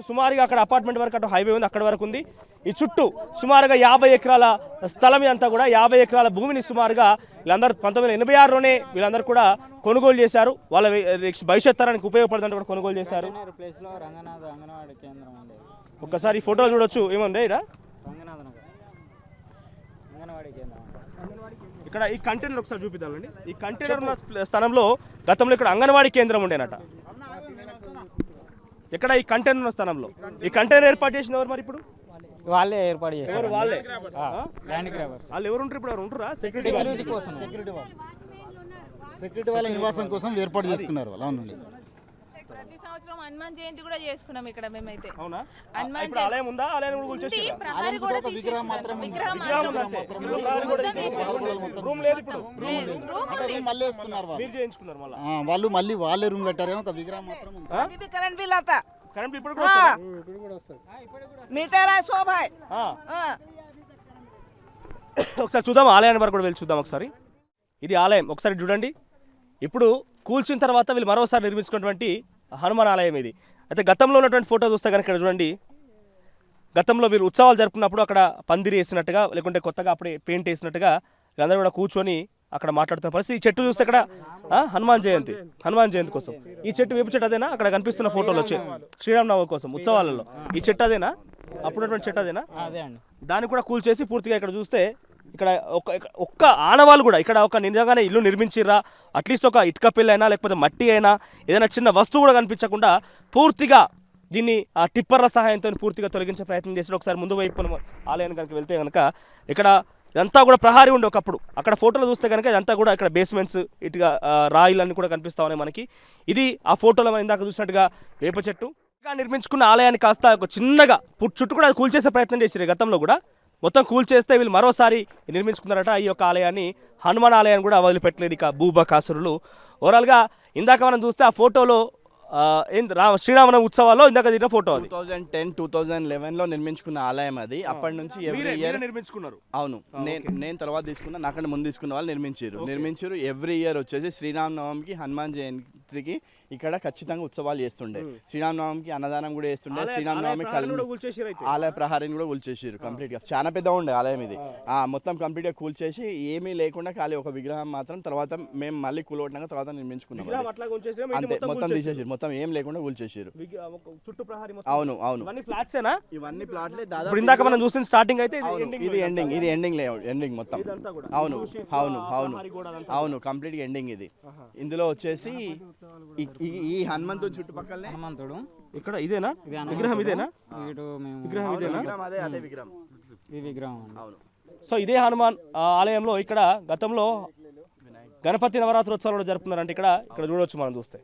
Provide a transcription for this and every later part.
సుమారుగా అక్కడ అపార్ట్మెంట్ వరకు అటు హైవే ఉంది, అక్కడ వరకు ఉంది. ఈ చుట్టూ సుమారుగా 50 ఎకరాల స్థలం ఇదంతా కూడా. 50 ఎకరాల భూమిని సుమారుగా వీళ్ళందరూ 1986లోనే వీళ్ళందరూ కూడా కొనుగోలు చేశారు. వాళ్ళ భవిష్యత్ తరానికి ఉపయోగపడుతుంటే కూడా కొనుగోలు చేశారు. ఒక్కసారి ఈ ఫోటోలు చూడొచ్చు. ఏముంది ఇక్కడ ఈ కంటైనర్ ఒకసారి చూపిద్దామండి. ఈ కంటైనర్ ఉన్న స్థలంలో గతంలో ఇక్కడ అంగన్వాడీ కేంద్రం ఉండేనట. ఇక్కడ ఈ కంటైనర్ ఉన్న స్థలంలో ఈ కంటైనర్ ఏర్పాటు చేసిన ఎవరు మరి? ఇప్పుడు వాళ్ళే ఏర్పాటు చేశారు. వాళ్ళే వాళ్ళు ఎవరు ఉంటారు? ఇప్పుడు ఎవరు ఉంటారా? సెక్యూరిటీ కోసం, సెక్యూరిటీ వాళ్ళ నివాసం కోసం ఏర్పాటు చేసుకున్నారు వాళ్ళు. అవునండి, ప్రతి సంవత్సరం హనుమాన్ జయంతి కూడా చేసుకున్నాం ఇక్కడ మేమైతే. అవునా? ఇప్పుడు ఆలయం ఉందా? ఆలయం కూడా కూల్చేసారా? ప్రహరీ కూడా విగ్రహం మాత్రం విగ్రహం రూమ్ లేదు ఇప్పుడు. మళ్ళీ వేసుకున్నారు మీరు చేయించుకున్నారు మళ్ళీ. వాళ్ళు మళ్ళీ వాళ్ళే రూమ్ కట్టారేమో. ఒక విగ్రహం మాత్రం ఇది కరెంట్ బిల్ అత్త. కరెంట్ ఇప్పుడు కూడా వస్తుంది. మీటర్ శోభాయ్. ఒకసారి చూద్దాం ఆలయాన్ని వరకు కూడా వెళ్ళి చూద్దాం ఒకసారి. ఇది ఆలయం ఒకసారి చూడండి. ఇప్పుడు కూల్చిన తర్వాత వీళ్ళు మరోసారి నిర్మించుకున్నటువంటి హనుమాన్ ఆలయం ఇది. అయితే గతంలో ఉన్నటువంటి ఫోటో చూస్తే కనుక ఇక్కడ చూడండి. గతంలో వీళ్ళు ఉత్సవాలు జరుపుకున్నప్పుడు అక్కడ పందిరి వేసినట్టుగా లేకుంటే కొత్తగా అప్పుడే పెయింట్ వేసినట్టుగా వీళ్ళందరూ కూడా కూర్చొని అక్కడ మాట్లాడుతున్న పరిస్థితి. ఈ చెట్టు చూస్తే ఇక్కడ హనుమాన్ జయంతి కోసం ఈ చెట్టు వేపు చెట్టు అదేనా? అక్కడ కనిపిస్తున్న ఫోటోలు వచ్చాయి శ్రీరామనవమి కోసం ఉత్సవాలలో. ఈ చెట్టు అదేనా? అప్పుడున్నటువంటి చెట్టు అదేనా? దాన్ని కూడా కూల్చేసి పూర్తిగా ఇక్కడ చూస్తే ఇక్కడ ఒక్క ఆనవాళ్ళు కూడా ఇక్కడ ఒక నిజంగానే ఇల్లు నిర్మించిర్రా, అట్లీస్ట్ ఒక ఇటుక పిల్ల అయినా లేకపోతే మట్టి అయినా ఏదైనా చిన్న వస్తువు కూడా కనిపించకుండా పూర్తిగా దీన్ని ఆ టిప్పర్ల సహాయంతో పూర్తిగా తొలగించే ప్రయత్నం చేసి ఒకసారి ముందు వైపు ఆలయానికి కనుక వెళ్తే కనుక ఇక్కడ ఇదంతా కూడా ప్రహారీ ఉండే ఒకప్పుడు. అక్కడ ఫోటోలు చూస్తే కనుక ఇదంతా కూడా ఇక్కడ బేస్మెంట్స్ ఇటుగా రాయిలన్నీ కూడా కనిపిస్తా ఉన్నాయి మనకి. ఇది ఆ ఫోటోలో మనం ఇందాక చూసినట్టుగా వేప చెట్టు. నిర్మించుకున్న ఆలయాన్ని కాస్త ఒక చిన్నగా చుట్టూ కూడా అది కూల్చేసే ప్రయత్నం చేశారు గతంలో కూడా. మొత్తం కూల్చేస్తే వీళ్ళు మరోసారి నిర్మించుకున్నారట ఈ యొక్క ఆలయాన్ని. హనుమాన్ ఆలయాన్ని కూడా వదిలిపెట్టలేదు ఇక భూబకాసురులు. ఓవరాల్గా ఇందాక మనం చూస్తే ఆ ఫోటోలో శ్రీరామనవమి ఉత్సవాల్లో ఇందాక తీసిన ఫోటో 2010-2011లో నిర్మించుకున్న ఆలయం అది. అప్పటి నుంచి ఎవ్రీ ఇయర్ నిర్మించుకున్నారు. అవును, నేను తర్వాత తీసుకున్నా, నాకంటే ముందు తీసుకున్న వాళ్ళు నిర్మించారు. ఎవ్రీ ఇయర్ వచ్చేసి శ్రీరామనవమికి హనుమాన్ జయంతికి ఇక్కడ ఖచ్చితంగా ఉత్సవాలు చేస్తుండే. శ్రీరామనవమికి అన్నదానం కూడా చేస్తుండే. శ్రీరామనవమి ఆలయ ప్రహారీని కూడా కూల్చేసారు కంప్లీట్ గా. చాలా పెద్ద ఉండే ఆలయం ఇది. మొత్తం కంప్లీట్ గా కూల్చేసి ఏమీ లేకుండా ఖాళీ ఒక విగ్రహం మాత్రం తర్వాత మేము మళ్ళీ కూలగొట్టినాక తర్వాత నిర్మించుకున్నాం. అంతే, మొత్తం తీసేసారు, మొత్తం ఏం లేకుండా కూల్చేసారు. అవును అవును, ఇవన్నీ ప్లాట్లే. దాదాపు ఇందాక మనం చూసిన స్టార్టింగ్ అయితే ఇది ఎండింగ్ మొత్తం. అవును అవును అవును అవును, కంప్లీట్ గా ఎండింగ్ ఇది. ఇందులో వచ్చేసి ఈ హనుమంతుడు చుట్టుపక్కల హనుమంతుడు ఇక్కడ ఇదేనా విగ్రహం? ఇదేనా విగ్రహం? అదే విగ్రహం. ఈ విగ్రహం. అవును. సో ఇదే హనుమాన్ ఆలయంలో ఇక్కడ గతంలో గణపతి నవరాత్రోత్సవాలు జరుపుకున్నారంటే ఇక్కడ చూడవచ్చు మనం చూస్తే.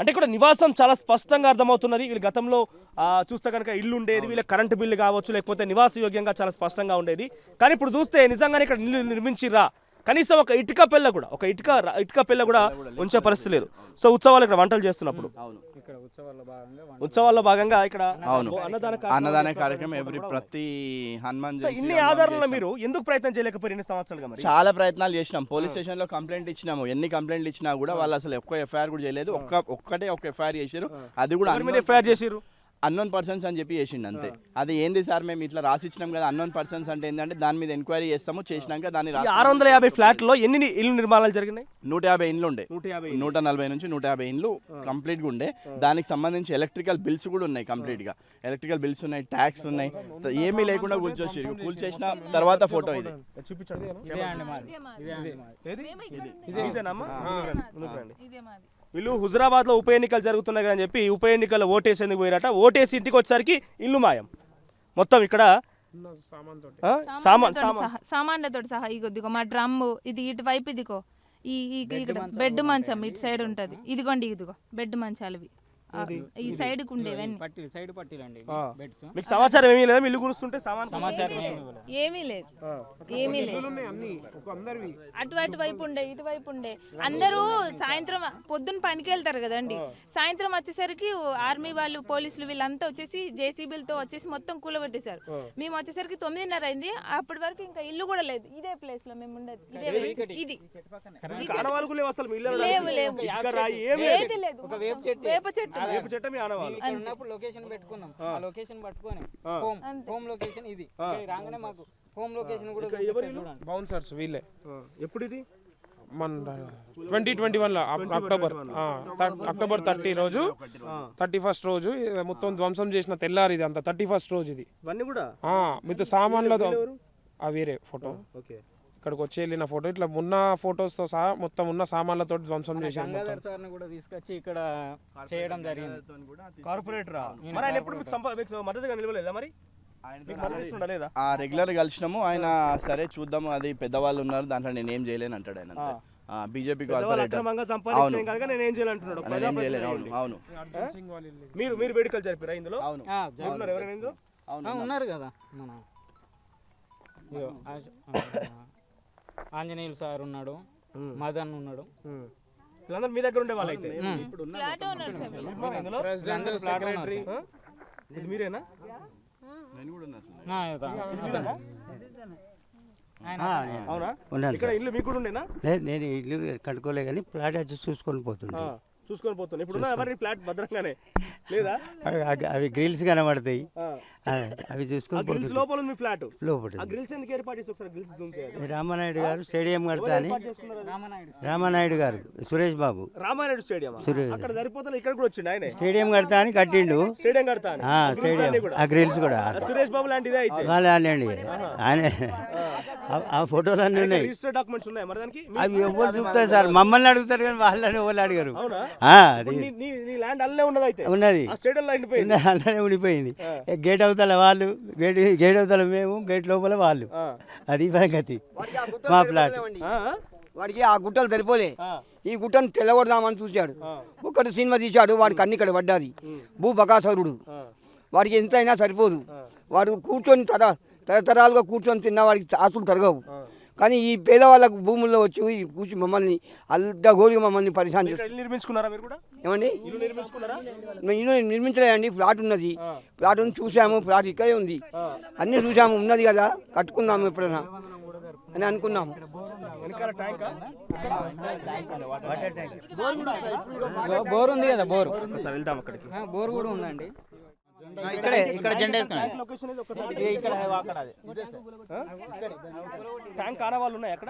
అంటే ఇక్కడ నివాసం చాలా స్పష్టంగా అర్థమవుతున్నది. వీళ్ళు గతంలో చూస్తే కనుక ఇల్లు ఉండేది, వీళ్ళ కరెంటు బిల్లు కావచ్చు లేకపోతే నివాస యోగ్యంగా చాలా స్పష్టంగా ఉండేది. కానీ ఇప్పుడు చూస్తే నిజంగానే ఇక్కడ ఇల్లు నిర్మించిర్రా, కనీసం ఒక ఇటుక పిల్ల కూడా ఉంచే పరిస్థితి లేదు. సో ఉత్సవాలు ఇక్కడ వంటలు చేస్తున్నప్పుడు ఉత్సవాల్లో భాగంగా ఇక్కడ అన్నదాన కార్యక్రమం ప్రతి హనుమాన్ జయంతి. ఇన్ని ఆధారాలు మీరు ఎందుకు ప్రయత్నం చేయలేకపోయారు ఇన్ని సంవత్సరాలుగా? చాలా ప్రయత్నాలు చేసినాం. పోలీస్ స్టేషన్ లో కంప్లైంట్ ఇచ్చినాము. ఎన్ని కంప్లైంట్లు ఇచ్చినా కూడా వాళ్ళు అసలు ఒక్క ఎఫ్ఐఆర్ కూడా చేయలేదు. ఒక్కటే ఒక ఎఫ్ఐఆర్ చేశారు. అది కూడా ఎఫ్ఐఆర్ చేశారు అన్నోన్ పర్సన్స్ అని చెప్పి చేసిండు అంతే. అది ఏంది సార్, మేము ఇట్లా రాసిచ్చినాం కదా అన్నోన్ పర్సన్స్ అంటే ఏంటంటే దాని మీద ఎంక్వైరీ చేస్తాము, చేసినాక దాన్ని 650 ఫ్లాట్లో ఎన్ని ఇల్లు నిర్మాణాలు జరిగినాయి? 150 ఇండ్లు ఉండే. 140 నుంచి 150 ఇండ్లు కంప్లీట్ గా ఉండే. దానికి సంబంధించి ఎలక్ట్రికల్ బిల్స్ కూడా ఉన్నాయి. కంప్లీట్ గా ఎలక్ట్రికల్ బిల్స్ ఉన్నాయి, ట్యాక్స్ ఉన్నాయి, ఏమీ లేకుండా కూల్చేసిన తర్వాత ఫోటో ఇది. వీళ్ళు హుజరాబాద్ లో ఉప ఎన్నికలు జరుగుతున్నాయి అని చెప్పి ఉప ఎన్నికల్లో ఓటేసేందుకు పోయారట. ఓటేసి ఇంటికి వచ్చేసరికి ఇల్లు మాయం మొత్తం. ఇక్కడ సామాన్లతో సహా ఇదిగో మా డ్రమ్ ఇది ఇటువైపు, ఇదిగో ఇక్కడ బెడ్ మంచం ఇటు సైడ్ ఉంటది. ఇదిగోండి ఇదిగో బెడ్ మంచాలు ఈ సైడ్ కు ఉండేవన్నీ. మీకు సమాచారం ఏమీ లేదు? ఇల్లు గురుస్తుంటే ఏమీ లేదు. అటువైపు ఉండే ఇటువైపు ఉండే. అందరూ సాయంత్రం పొద్దున్న పనికి వెళ్తారు కదండి, సాయంత్రం వచ్చేసరికి ఆర్మీ వాళ్ళు పోలీసులు వీళ్ళంతా వచ్చేసి జేసీబీలతో వచ్చేసి మొత్తం కూలగొట్టేశారు. మేము వచ్చేసరికి 9:30 అయింది. అప్పటి వరకు ఇంకా ఇల్లు కూడా లేదు. ఇదే ప్లేస్ లో మేము ఉండేది. ఇది లేవు ఏది లేదు. వేప చెట్టు వేప చెట్టు మీ ఆనవాళ్ళు ఇక్కడ ఉన్నప్పుడు లొకేషన్ పెట్టుకున్నాం ఆ లొకేషన్ పట్టుకొని హోమ్ లొకేషన్ ఇది ఇక్కడికి రాగానే మాకు హోమ్ లొకేషన్ కూడా చూపిస్తారు చూడండి. బౌన్సర్స్ వీళ్ళే ఎప్పుడు ఇది మన 2021లో అక్టోబర్ 30 రోజు 31st రోజు మొత్తం ధ్వంసం చేసిన తెల్లారి ఇది అంతా 31st రోజు ఇది ఇవన్నీ కూడా విత్ సామాన్లతో వేరే ఫోటో ఓకే ఇక్కడికి వచ్చి వెళ్ళిన ఫోటో ఇట్లా ఉన్న ఫొటోస్తో సహా మొత్తం ఉన్న సామాన్లతో ధ్వంసం చేశారు మొత్తం. గంగాధర్ సార్ని కూడా తీసుకొచ్చి ఇక్కడ చేయడం జరిగింది. కార్పొరేటరా మరి ఆయన ఎప్పుడు మీకు మద్దతుగా నిలవలేదా మరి మీకు మద్దతు ఇస్తుండా లేదా రెగ్యులర్ కలిసినాము ఆయన సరే చూద్దాము అది పెద్దవాళ్ళు ఉన్నారు దాంట్లో నేను ఏం చేయలేను అంటాడు ఆయన బీజేపీ కార్పొరేటర్ అక్రమంగా సంపాదించడం కాదు నేను ఏం చేయాలంటున్నాడు నేను ఏం చేయలేను అవును అవును అర్జున్ సింగ్ వాళ్ళు వెళ్ళి. మీరు వేడుకలు జరిపారా ఇందులో అవును ఉన్నారు ఎవరైనా ఇందులో ఉన్నారు కదా మన ఇగో ఆంజనేయులు సార్ ఉన్నాడు, మదన్ ఉన్నాడు. వీళ్ళందరూ మీ దగ్గర ఉండే వాళ్ళు అయితే ఫ్లాట్ ఓనర్స్ ఇందులో ప్రెసిడెంట్ సెక్రటరీ ఇది మీరేనా అవునా ఇక్కడ ఇల్లు మీకు కూడా ఉండేనా లేదు నేను ఇల్లు కట్టుకోలే కానీ ఫ్లాట్ వచ్చి చూసుకొని పోతుండే చూసుకొని పోతున్నా ఇప్పుడు ఎవరి ఫ్లాట్ భద్రంగానే లేదా అవి గ్రిల్స్ కనబడతాయి అవి చూసుకొని గ్రిల్స్ పోతుండే లోపల ఉంది మీ ఫ్లాట్ లోపల ఆ గ్రిల్స్ ఎందుకు ఏర్పాటు చేసి ఒకసారి గ్రిల్స్ జూమ్ చేయాలి రామానాయుడు గారు స్టేడియం కడతా అని రామనాయుడు రామానాయుడు గారు సురేష్ బాబు రామానాయుడు స్టేడియం సురేష్ అక్కడ సరిపోతే ఇక్కడ కూడా వచ్చిండు ఆయన స్టేడియం కడతా అని కట్టిండు స్టేడియం కడతా అని. స్టేడియం ఆ గ్రిల్స్ కూడా సురేష్ బాబు లాంటిదే అయితే వాళ్ళే అండి ఆయన ఆ ఫోటోలన్నీ ఉన్నాయి రిజిస్టర్ డాక్యుమెంట్స్ ఉన్నాయి మరి దానికి అవి ఎవరు చూపుతారు సార్ మమ్మల్ని అడుగుతారు కానీ వాళ్ళని ఎవరు అడిగారు అవునా అది నీ ల్యాండ్ అల్లే ఉన్నది అయితే ఉన్నది ఆ స్టేడియం లో ఎండిపోయింది అలానే ఉండిపోయింది గేట్ అవతల వాళ్ళు గేట్ అవతల మేము గేట్ లోపల వాళ్ళు అది సంగతి మా ఫ్లాట్ వాడికి ఆ గుట్టలు సరిపోలే ఈ గుట్టను తెల్లగొడదామని చూశాడు ఒకటి సినిమా తీశాడు వాడికి అన్ని ఇక్కడ పడ్డాది భూ బకాసురుడు వాడికి ఎంత అయినా సరిపోదు వాడు కూర్చొని తరతరాలుగా కూర్చొని తిన్న వాడికి ఆస్తులు తరగవు కానీ ఈ పేదవాళ్ళకు భూముల్లో వచ్చి కూర్చొని మమ్మల్ని అల్దగోలుగా మమ్మల్ని పరిశాన్ చేస్తారు. ఇల్లు నిర్మించుకున్నారా మీరు కూడా ఏమండి ఇల్లు నిర్మించుకున్నారా మేము ఇల్లు నిర్మించలేదండి ఫ్లాట్ ఉన్నది ఫ్లాట్ ఉంది చూసాము ఫ్లాట్ ఇక్కడే ఉంది అన్నీ చూసాము ఉన్నది కదా కట్టుకుందాము ఎప్పుడైనా అని అనుకున్నాము. వెనకాల ట్యాంక్ బోర్ ఉంది కదా బోర్ వెళ్దాం అక్కడికి బోర్ కూడా ఉందండి. ఇక్కడ జెండా వేసుకున్నాం లొకేషన్ ఇది ఒకసారి ట్యాంక్ ఆనవాళ్ళు ఉన్నాయి అక్కడ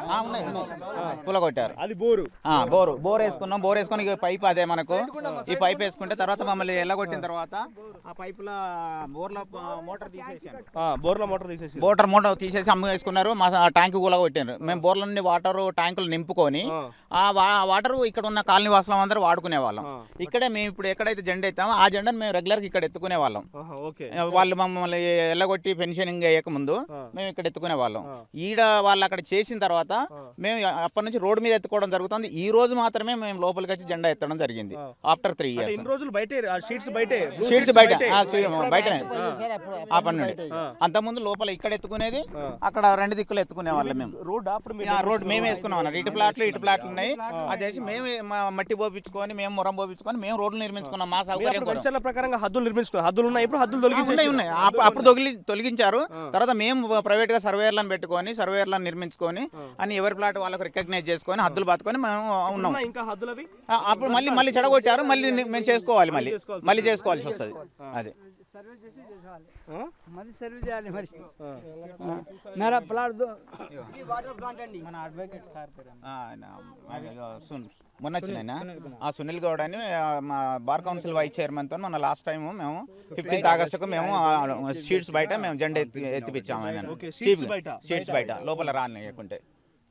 పూల కొట్టారు అది బోరు బోర్ వేసుకున్నాం. బోర్ వేసుకొని ఇక పైప్ అదే మనకు ఈ పైప్ వేసుకుంటే తర్వాత మమ్మల్ని ఎల్లగొట్టిన తర్వాత ఆ పైపుల బోర్ల మోటార్ తీసేసాను. బోర్ల మోటార్ తీసేసి మోటార్ తీసేసి అమ్ము వేసుకున్నారు. మా ట్యాంక్ కూడా కొట్టారు. మేము బోర్ల నుండి వాటర్ ట్యాంకులు నింపుకొని ఆ వాటర్ ఇక్కడ ఉన్న కాలనీ వాసులం అందరూ వాడుకునే వాళ్ళం. ఇక్కడే మేము ఇప్పుడు ఎక్కడైతే జెండా ఎత్తామో ఆ జెండాను మేము రెగ్యులర్గా ఇక్కడ ఎత్తుకునే వాళ్ళం. వాళ్ళు మమ్మల్ని ఎల్లగొట్టి పెన్షనింగ్ అయ్యక ముందు మేము ఇక్కడ ఎత్తుకునే వాళ్ళం. ఈడ వాళ్ళు అక్కడ చేసిన తర్వాత మేము అప్పటి నుంచి రోడ్డు మీద ఎత్తుకోవడం జరుగుతుంది. ఈ రోజు మాత్రమే మేము లోపలికి వచ్చి జెండా ఎత్తడం జరిగింది. ఆఫ్టర్ 3 years షీట్స్ బయట బయటనే ఆ పని నుండి. అంతకుముందు లోపల ఇక్కడ ఎత్తుకునేది, అక్కడ 2 దిక్కులు ఎత్తుకునే వాళ్ళం మేము. రోడ్ మేము వేసుకున్నాం అన్నట్టు. ఇటు ప్లాట్లు ఉన్నాయి. అది చేసి మేము మట్టి పోపించుకొని మేము మురం పోపించుకొని మేము రోడ్లు నిర్మించుకున్నాం. మా సౌకర్యం ప్రకారంగా హద్దులు నిర్మించుకున్నాం. హద్దులు ఉన్నాయి, ఇప్పుడు హద్దులు ఉన్నాయి. అప్పుడు తొలగించారు. తర్వాత మేము ప్రైవేట్ గా సర్వేయర్లను పెట్టుకొని సర్వేయర్లను నిర్మించుకొని అని ఎవరి ప్లాట్ వాళ్ళకు రికగ్నైజ్ చేసుకొని హద్దులు బాతుకొని మేము ఉన్నాం. ఇంకా హద్దులు అవి అప్పుడు మళ్ళీ చెడగొట్టారు. మళ్ళీ మేము చేసుకోవాలి. మళ్ళీ చేసుకోవాల్సి వస్తుంది. అదే మొన్న వచ్చిన ఆ సునీల్ గౌడ్ అని మా బార్ కౌన్సిల్ వైస్ చైర్మన్ తో మొన్న లాస్ట్ టైం మేము 15th ఆగస్టుకు మేము షీట్స్ బయట మేము జెండా ఎత్తిపించాము. ఆయన షీట్స్ బయట లోపల రానియకుంటే